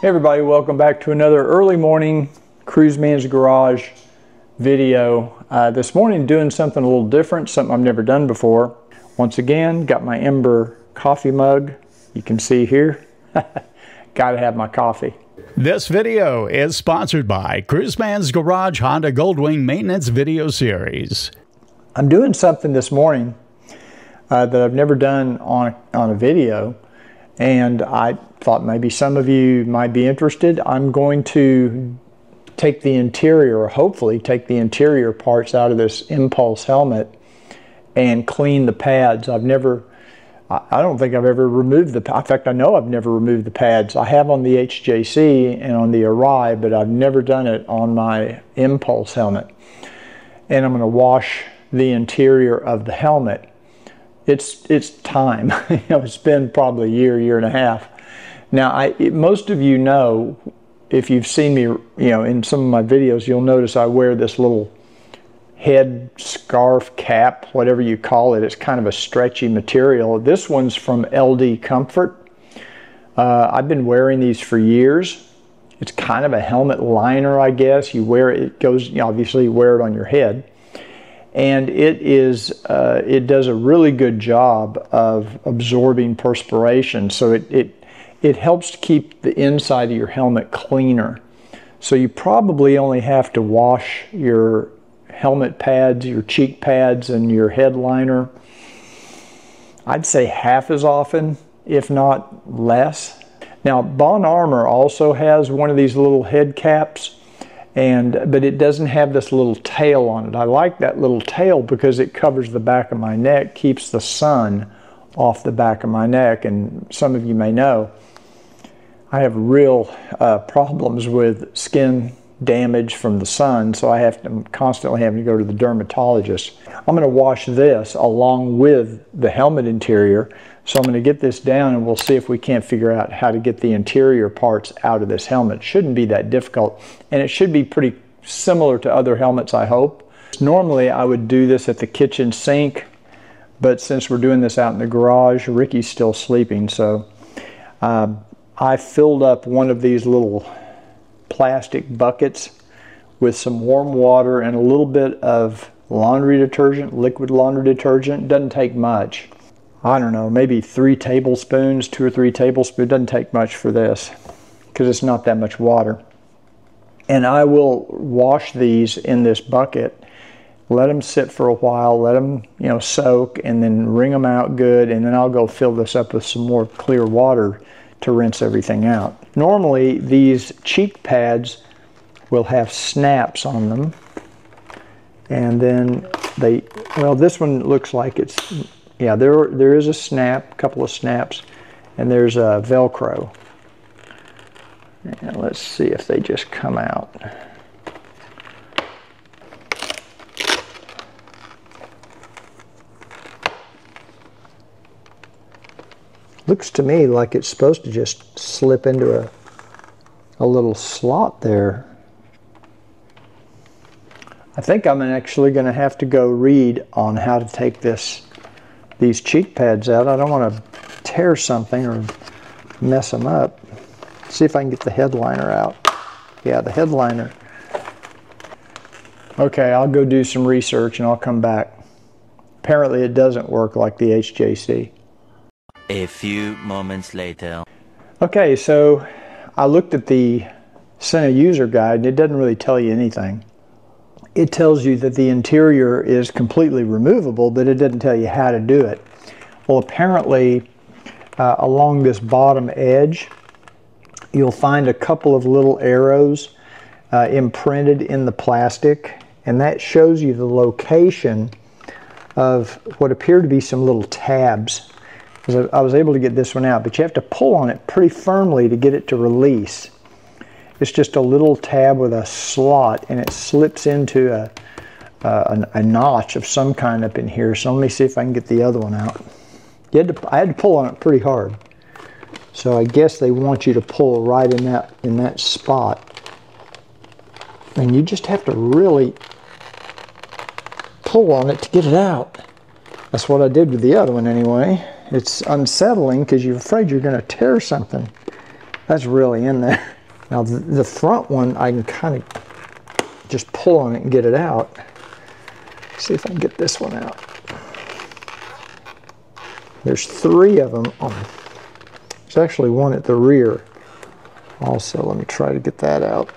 Hey everybody, welcome back to another early morning Cruiseman's Garage video. This morning doing something a little different, something I've never done before. Once again, got my Ember coffee mug. You can see here. Gotta have my coffee. This video is sponsored by Cruiseman's Garage Honda Goldwing Maintenance Video Series. I'm doing something this morning that I've never done on a video, and I thought maybe some of you might be interested. I'm going to take the interior, or hopefully take the interior parts out of this Impulse helmet and clean the pads. I don't think I've ever removed in fact, I know I've never removed the pads. I have on the HJC and on the Arai, but I've never done it on my Impulse helmet. And I'm going to wash the interior of the helmet. It's time. It's been probably a year and a half. Now, most of you know, if you've seen me, in some of my videos, you'll notice I wear this little head scarf cap, whatever you call it. It's kind of a stretchy material. This one's from LD Comfort. I've been wearing these for years. It's kind of a helmet liner, I guess. You wear it, it goes, obviously you wear it on your head. And it does a really good job of absorbing perspiration. So it helps to keep the inside of your helmet cleaner. So you probably only have to wash your helmet pads, your cheek pads, and your headliner, I'd say half as often, if not less. Now, Bon Armor also has one of these little head caps, but it doesn't have this little tail on it. I like that little tail because it covers the back of my neck, keeps the sun off the back of my neck. And some of you may know, I have real problems with skin damage from the sun, so I'm constantly having to go to the dermatologist. I'm going to wash this along with the helmet interior. So I'm going to get this down and we'll see if we can't figure out how to get the interior parts out of this helmet. It shouldn't be that difficult, and it should be pretty similar to other helmets, I hope. Normally I would do this at the kitchen sink, but since we're doing this out in the garage, Ricky's still sleeping, so I filled up one of these little plastic buckets with some warm water and a little bit of laundry detergent, liquid laundry detergent. It doesn't take much. I don't know, maybe 3 tablespoons, 2 or 3 tablespoons. Doesn't take much for this because it's not that much water. And I will wash these in this bucket, let them sit for a while, let them soak, and then wring them out good, and then I'll go fill this up with some more clear water to rinse everything out. Normally these cheek pads will have snaps on them, and then this one looks like it's, yeah, there is a snap, a couple of snaps, and there's a Velcro. And let's see if they just come out. Looks to me like it's supposed to just slip into a little slot there. I think I'm actually going to have to go read on how to take these cheek pads out. I don't want to tear something or mess them up. See if I can get the headliner out. Yeah, the headliner. Okay, I'll go do some research and I'll come back. Apparently it doesn't work like the HJC. A few moments later. Okay, so I looked at the Sena user guide and it doesn't really tell you anything. It tells you that the interior is completely removable, but it doesn't tell you how to do it. Well, apparently along this bottom edge, you'll find a couple of little arrows imprinted in the plastic, and that shows you the location of what appear to be some little tabs. I was able to get this one out, but you have to pull on it pretty firmly to get it to release. It's just a little tab with a slot, and it slips into a notch of some kind up in here. So let me see if I can get the other one out. I had to pull on it pretty hard. So I guess they want you to pull right in that spot. And you just have to really pull on it to get it out. That's what I did with the other one anyway. It's unsettling because you're afraid you're going to tear something. That's really in there. Now the front one, I can kind of just pull on it and get it out. See if I can get this one out. There's 3 of them. There's actually one at the rear. Also, let me try to get that out.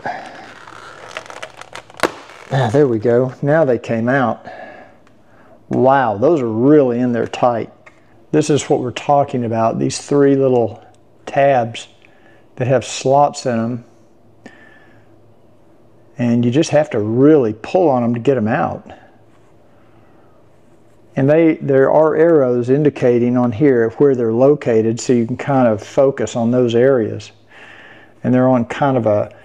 Ah, there we go. Now they came out. Wow, those are really in there tight. This is what we're talking about. These 3 little tabs that have slots in them. And you just have to really pull on them to get them out. And there are arrows indicating on here where they're located, so you can kind of focus on those areas. And they're on kind of a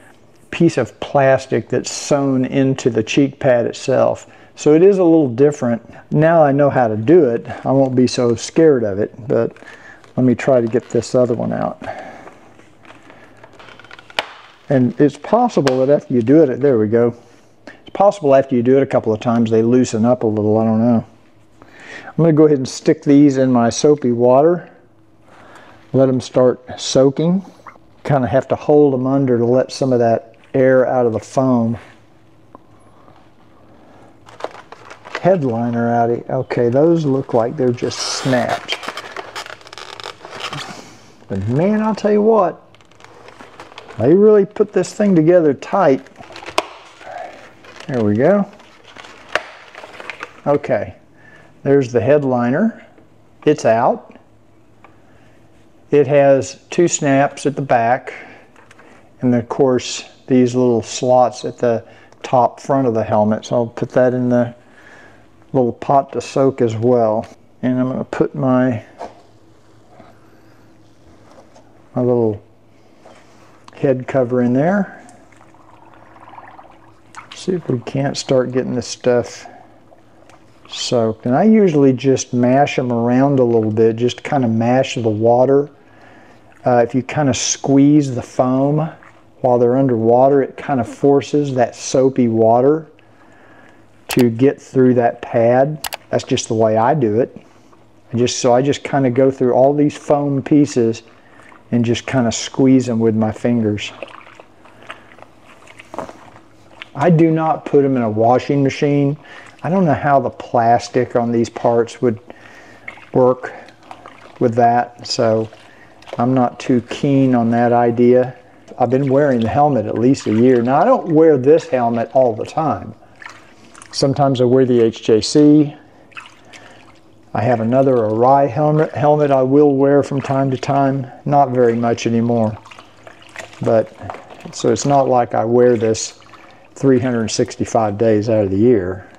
piece of plastic that's sewn into the cheek pad itself. So it is a little different. Now I know how to do it, I won't be so scared of it, but let me try to get this other one out. And it's possible that after you do it, there we go. It's possible after you do it a couple of times they loosen up a little, I don't know. I'm going to go ahead and stick these in my soapy water. Let them start soaking. Kind of have to hold them under to let some of that air out of the foam. Headliner out. Okay, those look like they're just snapped. But man, I'll tell you what, they really put this thing together tight. There we go. Okay. There's the headliner. It's out. It has 2 snaps at the back, and then of course these little slots at the top front of the helmet. So I'll put that in the little pot to soak as well. And I'm going to put my little head cover in there. See if we can't start getting this stuff soaked. And I usually just mash them around a little bit, just kind of mash the water. If you kind of squeeze the foam while they're underwater, it kind of forces that soapy water to get through that pad. That's just the way I do it. I just kind of go through all these foam pieces and just kind of squeeze them with my fingers. I do not put them in a washing machine. I don't know how the plastic on these parts would work with that, so I'm not too keen on that idea. I've been wearing the helmet at least a year. Now I don't wear this helmet all the time. Sometimes I wear the HJC. I have another Arai helmet I will wear from time to time. Not very much anymore. But, so it's not like I wear this 365 days out of the year.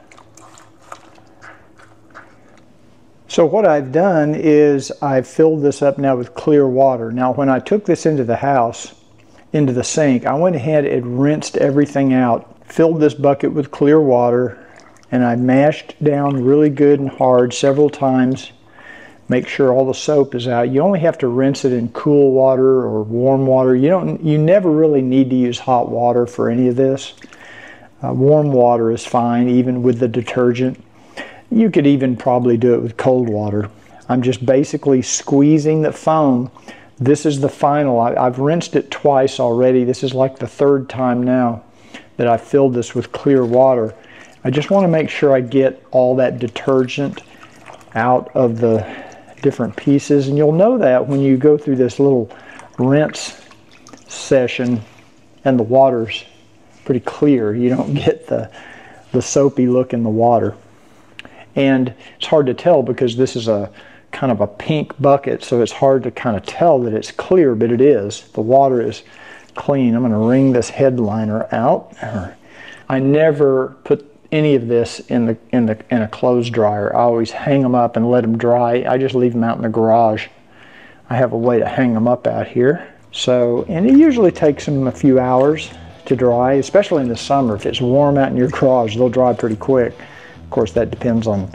So what I've done is I've filled this up now with clear water. Now when I took this into the house, into the sink, I went ahead and rinsed everything out, filled this bucket with clear water, and I mashed down really good and hard several times. Make sure all the soap is out. You only have to rinse it in cool water or warm water. You never really need to use hot water for any of this. Warm water is fine, even with the detergent. You could even probably do it with cold water. I'm just basically squeezing the foam. This is the final. I've rinsed it twice already. This is like the 3rd time now that I've filled this with clear water. I just want to make sure I get all that detergent out of the different pieces. And you'll know that when you go through this little rinse session and the water's pretty clear. You don't get the soapy look in the water. And it's hard to tell because this is a kind of a pink bucket, so it's hard to kind of tell that it's clear, but it is. The water is clean. I'm going to wring this headliner out. I never put any of this in a clothes dryer. I always hang them up and let them dry. I just leave them out in the garage. I have a way to hang them up out here. So, and it usually takes them a few hours to dry, especially in the summer. If it's warm out in your garage, they'll dry pretty quick. Of course, that depends on,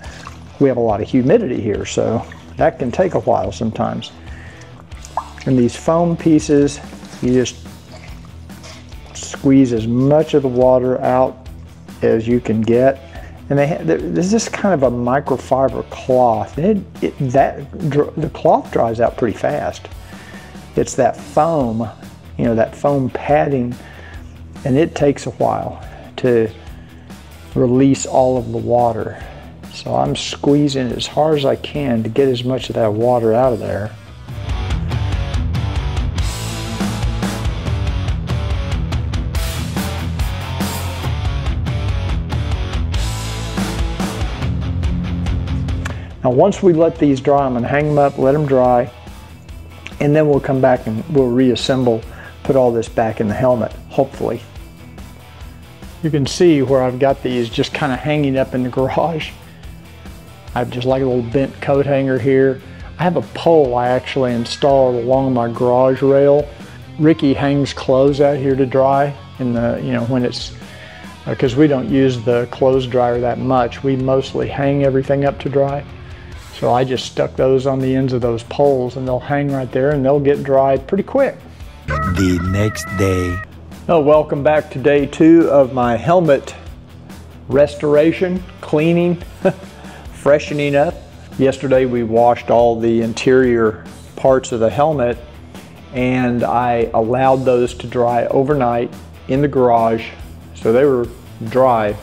we have a lot of humidity here, so that can take a while sometimes. And these foam pieces, you just squeeze as much of the water out as you can get. And there's this kind of a microfiber cloth, and the cloth dries out pretty fast. It's that foam you know, that foam padding, and it takes a while to release all of the water. So I'm squeezing as hard as I can to get as much of that water out of there. Now once we let these dry, I'm going to hang them up, let them dry, and then we'll come back and we'll reassemble, put all this back in the helmet, hopefully. You can see where I've got these just kind of hanging up in the garage. I have just like a little bent coat hanger here. I have a pole I actually installed along my garage rail. Ricky hangs clothes out here to dry in the, you know, when it's, because we don't use the clothes dryer that much. We mostly hang everything up to dry. So I just stuck those on the ends of those poles and they'll hang right there and they'll get dried pretty quick. The next day. Oh, welcome back to day 2 of my helmet restoration, cleaning, freshening up. Yesterday we washed all the interior parts of the helmet and I allowed those to dry overnight in the garage. So they were dry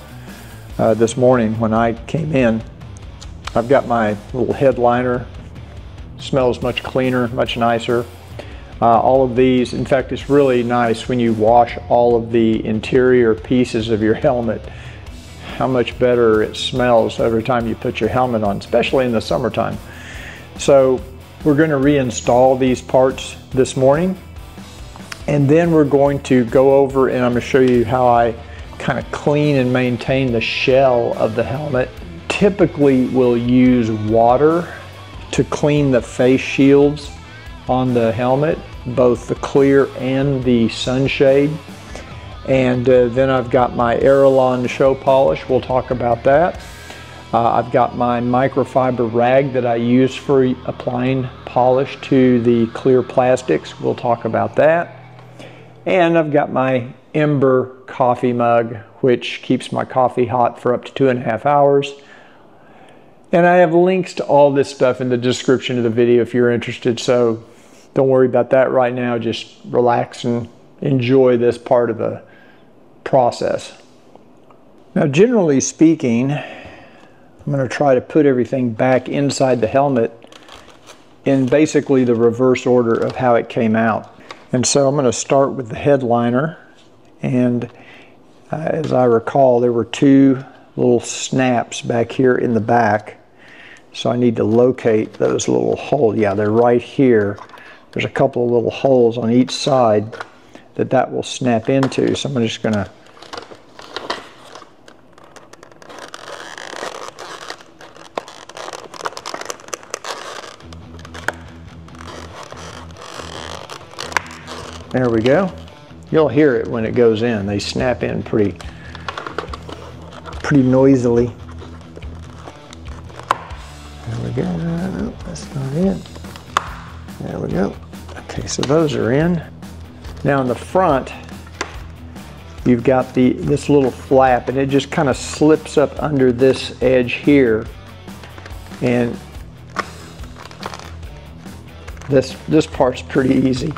this morning when I came in. I've got my little headliner, smells much cleaner, much nicer. All of these, in fact, it's really nice when you wash all of the interior pieces of your helmet, how much better it smells every time you put your helmet on, especially in the summertime. So we're going to reinstall these parts this morning, and then we're going to go over and I'm going to show you how I kind of clean and maintain the shell of the helmet. Typically we'll use water to clean the face shields on the helmet, both the clear and the sunshade. And then I've got my Aerolon show polish. We'll talk about that. I've got my microfiber rag that I use for applying polish to the clear plastics. We'll talk about that. And I've got my Ember coffee mug, which keeps my coffee hot for up to 2.5 hours. And I have links to all this stuff in the description of the video if you're interested. So don't worry about that right now. Just relax and enjoy this part of the process. Now, generally speaking, I'm going to try to put everything back inside the helmet in basically the reverse order of how it came out. And so I'm going to start with the headliner. And as I recall, there were 2 little snaps back here in the back. So I need to locate those little holes. Yeah, they're right here. There's a couple of little holes on each side that will snap into. So I'm just going to there we go. You'll hear it when it goes in. They snap in pretty noisily. There we go. No, that's not it. There we go. Okay, so those are in. Now in the front, you've got this little flap, and it just kind of slips up under this edge here. And this part's pretty easy.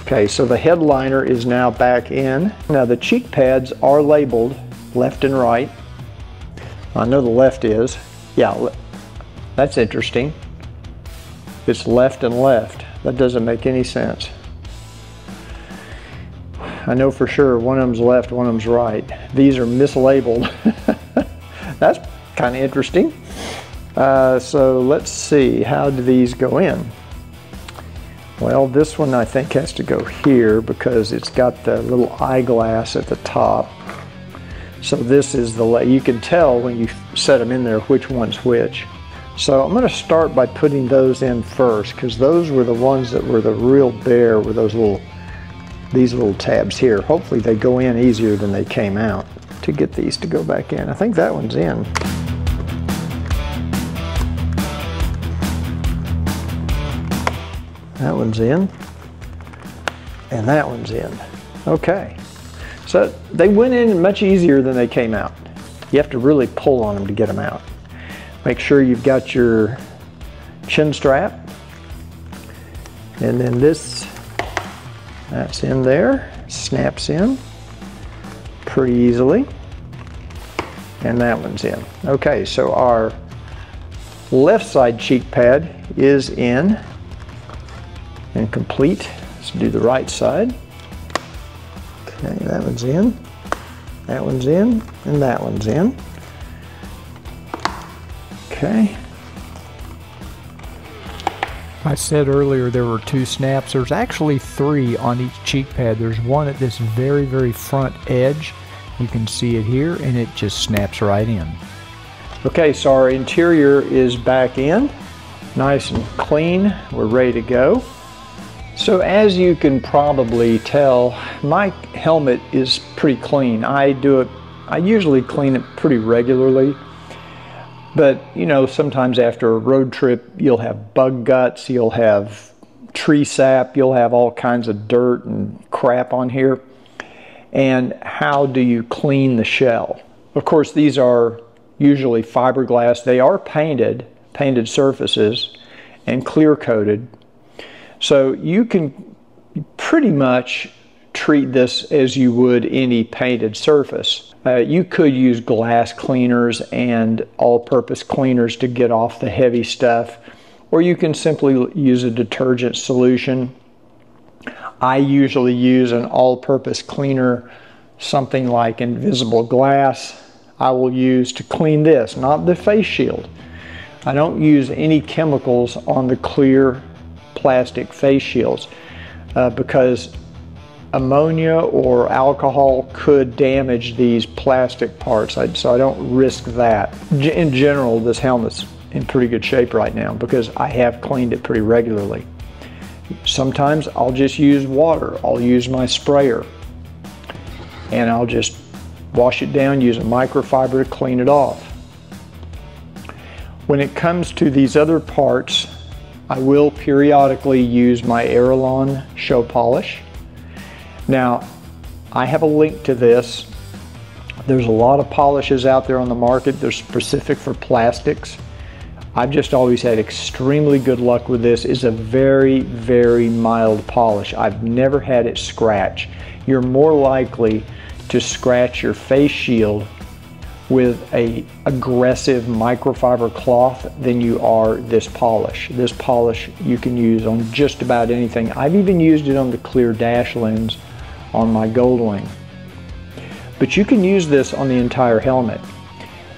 Okay, so the headliner is now back in. Now the cheek pads are labeled left and right. I know the left is. Yeah, that's interesting. It's left and left. That doesn't make any sense. I know for sure one of them's left, one of them's right. These are mislabeled. That's kind of interesting. So let's see, how do these go in? Well, this one I think has to go here because it's got the little eyeglass at the top. So this is you can tell when you set them in there which one's which. So I'm going to start by putting those in first because those were the ones that were the real bare with these little tabs here. Hopefully they go in easier than they came out to get these to go back in. I think that one's in. That one's in, and that one's in. Okay, so they went in much easier than they came out. You have to really pull on them to get them out. Make sure you've got your chin strap, And then this, that's in there, snaps in pretty easily. And that one's in. Okay, so our left side cheek pad is in and complete. Let's do the right side. Okay, that one's in, and that one's in. Okay. I said earlier there were 2 snaps. There's actually 3 on each cheek pad. There's one at this very, very front edge. You can see it here, and it just snaps right in. Okay, so our interior is back in, nice and clean. We're ready to go. So as you can probably tell, my helmet is pretty clean. I usually clean it pretty regularly. But, you know, sometimes after a road trip, you'll have bug guts, you'll have tree sap, you'll have all kinds of dirt and crap on here. And how do you clean the shell? Of course, these are usually fiberglass. They are painted surfaces, and clear coated. So you can pretty much treat this as you would any painted surface. You could use glass cleaners and all-purpose cleaners to get off the heavy stuff, or you can simply use a detergent solution. I usually use an all-purpose cleaner, something like Invisible Glass. I will use to clean this, not the face shield. I don't use any chemicals on the clear plastic face shields because ammonia or alcohol could damage these plastic parts, so I don't risk that. In general, this helmet's in pretty good shape right now because I have cleaned it pretty regularly. Sometimes I'll just use water. I'll use my sprayer and I'll just wash it down, use a microfiber to clean it off. When it comes to these other parts, I will periodically use my Airlon show polish. Now, I have a link to this. There's a lot of polishes out there on the market. They're specific for plastics. I've just always had extremely good luck with this. It's a very, very mild polish. I've never had it scratch. You're more likely to scratch your face shield with a aggressive microfiber cloth than you are this polish. This polish you can use on just about anything. I've even used it on the clear dash lens on my Goldwing. But you can use this on the entire helmet.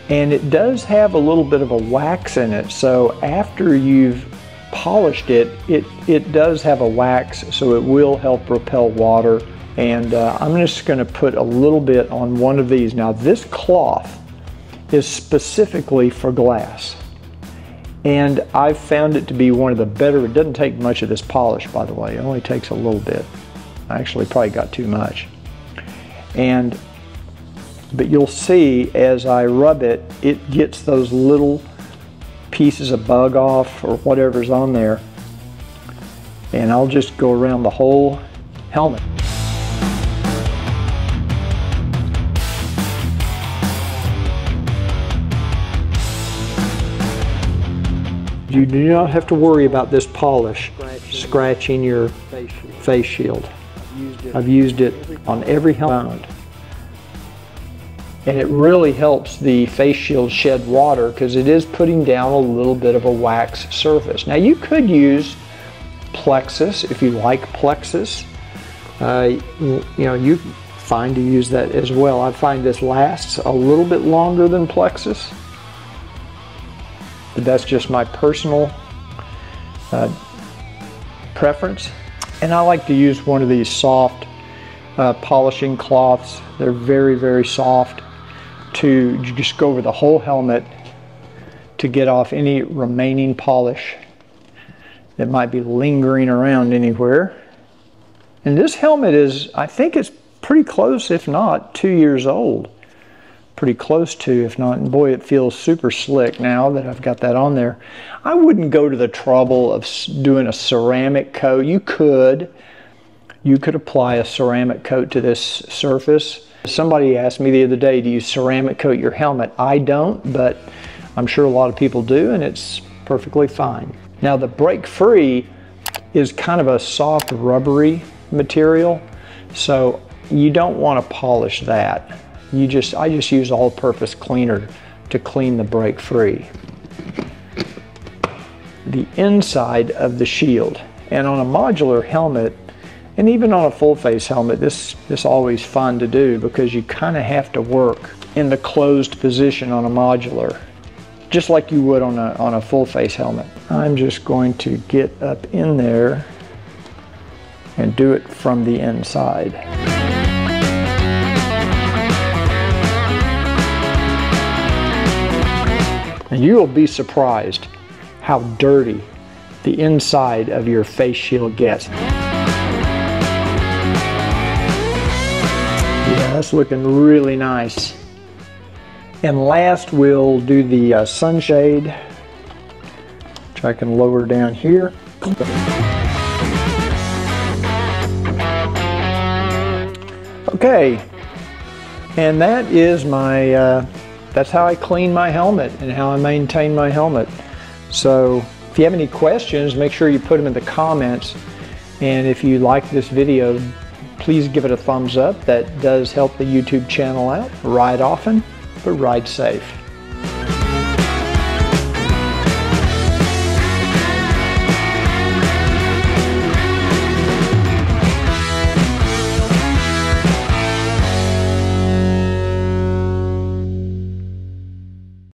And it does have a little bit of a wax in it, so after you've polished it, it does have a wax, so it will help repel water. And I'm just going to put a little bit on one of these. Now this cloth is specifically for glass, and I've found it to be one of the better. It doesn't take much of this polish, by the way. It only takes a little bit. I actually probably got too much. But you'll see as I rub it, it gets those little pieces of bug off or whatever's on there. And I'll just go around the whole helmet. You do not have to worry about this polish scratching your face shield. I've used it on every helmet. And it really helps the face shield shed water because it is putting down a little bit of a wax surface. Now you could use plexus if you like plexus. You know, you find to use that as well. I find this lasts a little bit longer than plexus, but that's just my personal preference. And I like to use one of these soft polishing cloths. They're very, very soft, to just go over the whole helmet to get off any remaining polish that might be lingering around anywhere. And this helmet is, I think it's pretty close, if not 2 years old. Pretty close to, if not, and boy, it feels super slick now that I've got that on there. I wouldn't go to the trouble of doing a ceramic coat. You could apply a ceramic coat to this surface. Somebody asked me the other day, do you ceramic coat your helmet? I don't, but I'm sure a lot of people do, and it's perfectly fine. Now the break free, is kind of a soft rubbery material, so you don't want to polish that. I just use all-purpose cleaner to clean the brake free. The inside of the shield, and on a modular helmet, and even on a full-face helmet, this is always fun to do because you kind of have to work in the closed position on a modular, just like you would on a full-face helmet. I'm just going to get up in there and do it from the inside. And you will be surprised how dirty the inside of your face shield gets. Yeah, that's looking really nice. And last, we'll do the sunshade, which I can lower down here. Okay, and that is my, that's how I clean my helmet and how I maintain my helmet. So if you have any questions, make sure you put them in the comments. And if you like this video, please give it a thumbs up. That does help the YouTube channel out. Ride often, but ride safe.